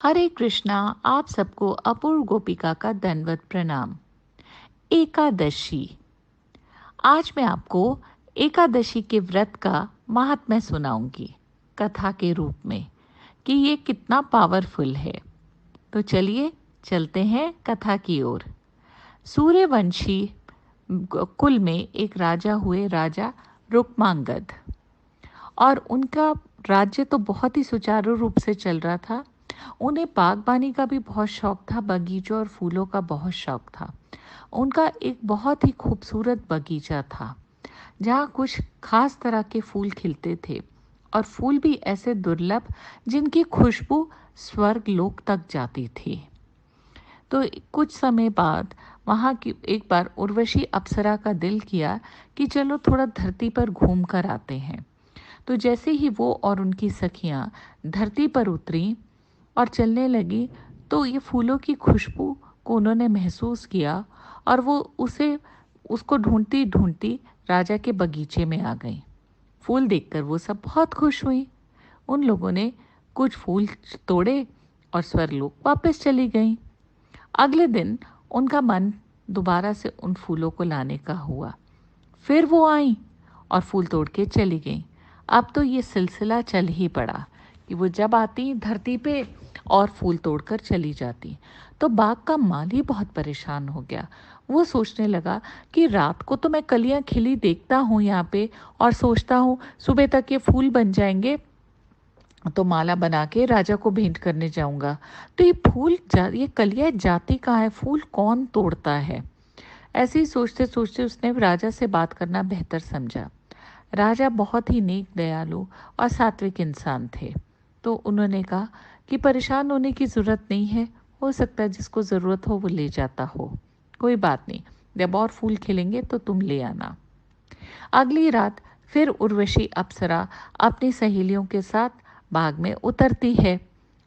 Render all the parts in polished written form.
हरे कृष्णा। आप सबको अपूर्व गोपिका का दंडवत प्रणाम। एकादशी। आज मैं आपको एकादशी के व्रत का महात्म्य सुनाऊंगी कथा के रूप में कि ये कितना पावरफुल है। तो चलिए चलते हैं कथा की ओर। सूर्यवंशी कुल में एक राजा हुए, राजा रुक्मांगद। और उनका राज्य तो बहुत ही सुचारू रूप से चल रहा था। उन्हें बागबानी का भी बहुत शौक था, बगीचों और फूलों का बहुत शौक था। उनका एक बहुत ही खूबसूरत बगीचा था जहाँ कुछ खास तरह के फूल खिलते थे, और फूल भी ऐसे दुर्लभ जिनकी खुशबू स्वर्ग लोक तक जाती थी। तो कुछ समय बाद वहाँ की एक बार उर्वशी अप्सरा का दिल किया कि चलो थोड़ा धरती पर घूम कर आते हैं। तो जैसे ही वो और उनकी सखियां धरती पर उतरी और चलने लगी, तो ये फूलों की खुशबू को उन्होंने महसूस किया, और वो उसको ढूंढती ढूंढती राजा के बगीचे में आ गई। फूल देखकर वो सब बहुत खुश हुई। उन लोगों ने कुछ फूल तोड़े और स्वर्गलोक वापस चली गईं। अगले दिन उनका मन दोबारा से उन फूलों को लाने का हुआ। फिर वो आईं और फूल तोड़ के चली गईं। अब तो ये सिलसिला चल ही पड़ा कि वो जब आती धरती पे और फूल तोड़कर चली जाती। तो बाग का माली बहुत परेशान हो गया। वो सोचने लगा कि रात को तो मैं कलियां खिली देखता हूँ यहाँ पे, और सोचता हूँ सुबह तक ये फूल बन जाएंगे तो माला बना के राजा को भेंट करने जाऊंगा। तो ये कलियां जाती कहाँ है, फूल कौन तोड़ता है। ऐसे ही सोचते सोचते उसने राजा से बात करना बेहतर समझा। राजा बहुत ही नेक, दयालु और सात्विक इंसान थे। तो उन्होंने कहा कि परेशान होने की ज़रूरत नहीं है, हो सकता है जिसको ज़रूरत हो वो ले जाता हो, कोई बात नहीं, जब और फूल खिलेंगे तो तुम ले आना। अगली रात फिर उर्वशी अप्सरा अपनी सहेलियों के साथ बाग में उतरती है,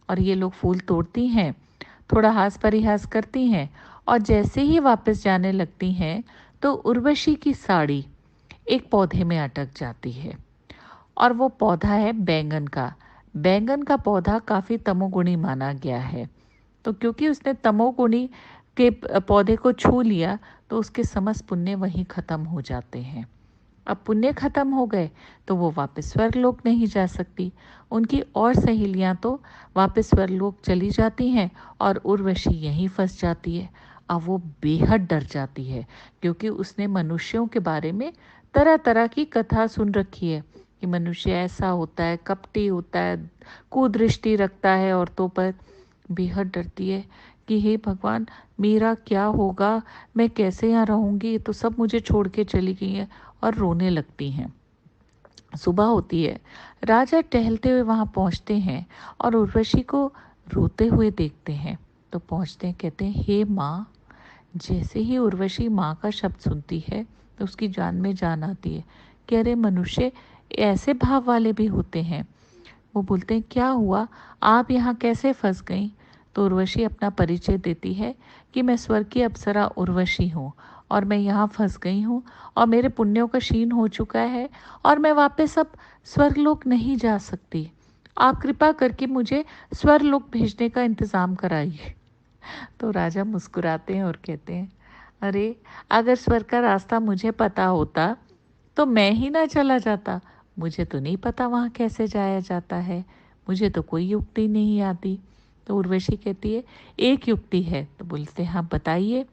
और ये लोग फूल तोड़ती हैं, थोड़ा हास परिहास करती हैं, और जैसे ही वापस जाने लगती हैं तो उर्वशी की साड़ी एक पौधे में अटक जाती है। और वो पौधा है बैंगन का। बैंगन का पौधा काफ़ी तमोगुणी माना गया है। तो क्योंकि उसने तमोगुणी के पौधे को छू लिया, तो उसके समस्त पुण्य वहीं खत्म हो जाते हैं। अब पुण्य खत्म हो गए तो वो वापस स्वर्गलोक नहीं जा सकती। उनकी और सहेलियां तो वापस स्वर्गलोक चली जाती हैं, और उर्वशी यहीं फंस जाती है। अब वो बेहद डर जाती है, क्योंकि उसने मनुष्यों के बारे में तरह तरह की कथा सुन रखी है कि मनुष्य ऐसा होता है, कपटी होता है, कुदृष्टि रखता है औरतों पर। बेहद डरती है कि हे भगवान, मेरा क्या होगा, मैं कैसे यहाँ रहूँगी, ये तो सब मुझे छोड़ के चली गई हैं, और रोने लगती हैं। सुबह होती है, राजा टहलते हुए वहाँ पहुँचते हैं और उर्वशी को रोते हुए देखते हैं। तो पहुँचते हैं, कहते हैं हे माँ। जैसे ही उर्वशी माँ का शब्द सुनती है तो उसकी जान में जान आती है कि अरे, मनुष्य ऐसे भाव वाले भी होते हैं। वो बोलते हैं क्या हुआ, आप यहाँ कैसे फंस गईं। तो उर्वशी अपना परिचय देती है कि मैं स्वर्ग की अप्सरा उर्वशी हूँ, और मैं यहाँ फंस गई हूँ, और मेरे पुण्यों का क्षीण हो चुका है, और मैं वापस अब स्वर्गलोक नहीं जा सकती। आप कृपा करके मुझे स्वर्गलोक भेजने का इंतज़ाम कराइए। तो राजा मुस्कुराते हैं और कहते हैं, अरे, अगर स्वर्ग का रास्ता मुझे पता होता तो मैं ही ना चला जाता। मुझे तो नहीं पता वहाँ कैसे जाया जाता है, मुझे तो कोई युक्ति नहीं आती। तो उर्वशी कहती है एक युक्ति है। तो बोलते हैं हाँ बताइए।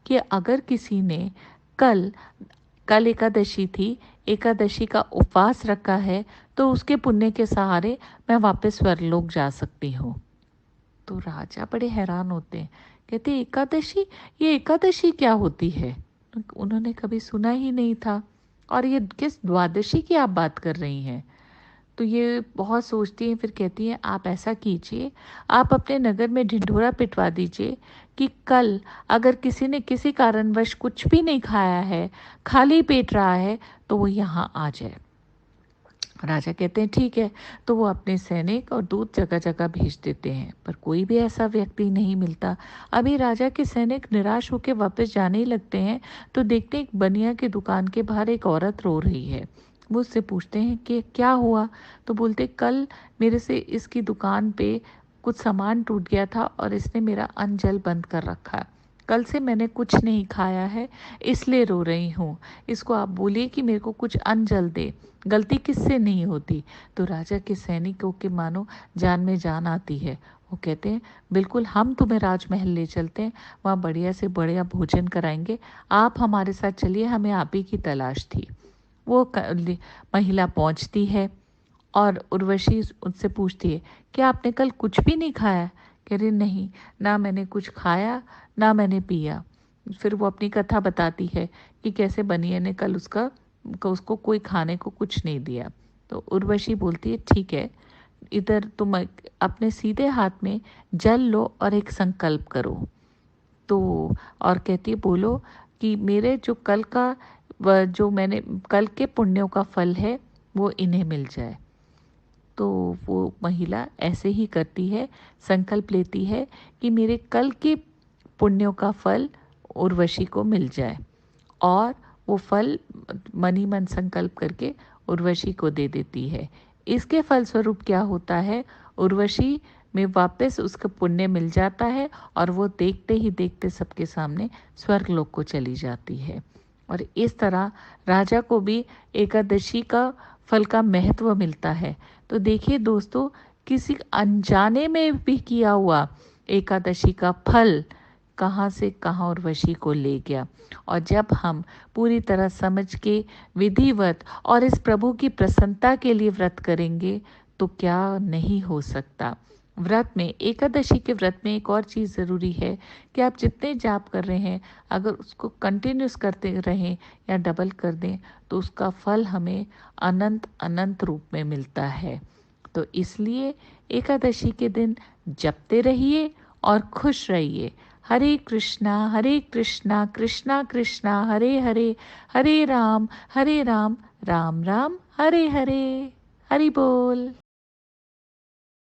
कि अगर किसी ने कल कल एकादशी थी, एकादशी का उपवास रखा है, तो उसके पुण्य के सहारे मैं वापस स्वर्गलोक जा सकती हूँ। तो राजा बड़े हैरान होते हैं, कहते एकादशी, ये एकादशी क्या होती है। उन्होंने कभी सुना ही नहीं था, और ये किस द्वादशी की आप बात कर रही हैं। तो ये बहुत सोचती हैं, फिर कहती हैं आप ऐसा कीजिए, आप अपने नगर में ढिंढोरा पिटवा दीजिए कि कल अगर किसी ने किसी कारणवश कुछ भी नहीं खाया है, खाली पेट रहा है, तो वो यहाँ आ जाए। राजा कहते हैं ठीक है। तो वो अपने सैनिक और दूत जगह जगह भेज देते हैं, पर कोई भी ऐसा व्यक्ति नहीं मिलता। अभी राजा के सैनिक निराश होकर वापस जाने ही लगते हैं, तो देखते हैं एक बनिया की दुकान के बाहर एक औरत रो रही है। वो उससे पूछते हैं कि क्या हुआ। तो बोलते कल मेरे से इसकी दुकान पे कुछ सामान टूट गया था और इसने मेरा अन्न जल बंद कर रखा। कल से मैंने कुछ नहीं खाया है, इसलिए रो रही हूँ। इसको आप बोलिए कि मेरे को कुछ अन्न जल दे। गलती किससे नहीं होती। तो राजा के सैनिकों के मानो जान में जान आती है। वो कहते हैं, बिल्कुल, हम तुम्हें राजमहल ले चलते हैं, वहाँ बढ़िया से बढ़िया भोजन कराएंगे। आप हमारे साथ चलिए, हमें आप ही की तलाश थी। वो महिला पहुंचती है और उर्वशी उनसे पूछती है, क्या आपने कल कुछ भी नहीं खाया? कह रही, नहीं, ना मैंने कुछ खाया ना मैंने पिया। फिर वो अपनी कथा बताती है कि कैसे बनिया ने कल उसको कोई खाने को कुछ नहीं दिया। तो उर्वशी बोलती है, ठीक है, इधर तुम अपने सीधे हाथ में जल लो और एक संकल्प करो। तो और कहती है, बोलो कि मेरे जो जो मैंने कल के पुण्यों का फल है वो इन्हें मिल जाए। तो वो महिला ऐसे ही करती है, संकल्प लेती है कि मेरे कल के पुण्यों का फल उर्वशी को मिल जाए, और वो फल मनी मन संकल्प करके उर्वशी को दे देती है। इसके फलस्वरूप क्या होता है, उर्वशी में वापस उसका पुण्य मिल जाता है और वो देखते ही देखते सबके सामने स्वर्गलोक को चली जाती है। और इस तरह राजा को भी एकादशी का फल का महत्व मिलता है। तो देखिए दोस्तों, किसी अनजाने में भी किया हुआ एकादशी का फल कहाँ से कहाँ उर्वशी को ले गया। और जब हम पूरी तरह समझ के विधिवत और इस प्रभु की प्रसन्नता के लिए व्रत करेंगे तो क्या नहीं हो सकता। व्रत में, एकादशी के व्रत में एक और चीज़ ज़रूरी है कि आप जितने जाप कर रहे हैं, अगर उसको कंटिन्यूस करते रहें या डबल कर दें तो उसका फल हमें अनंत अनंत रूप में मिलता है। तो इसलिए एकादशी के दिन जपते रहिए और खुश रहिए। हरे कृष्णा कृष्णा कृष्णा हरे हरे, हरे राम राम राम हरे हरे। हरि बोल।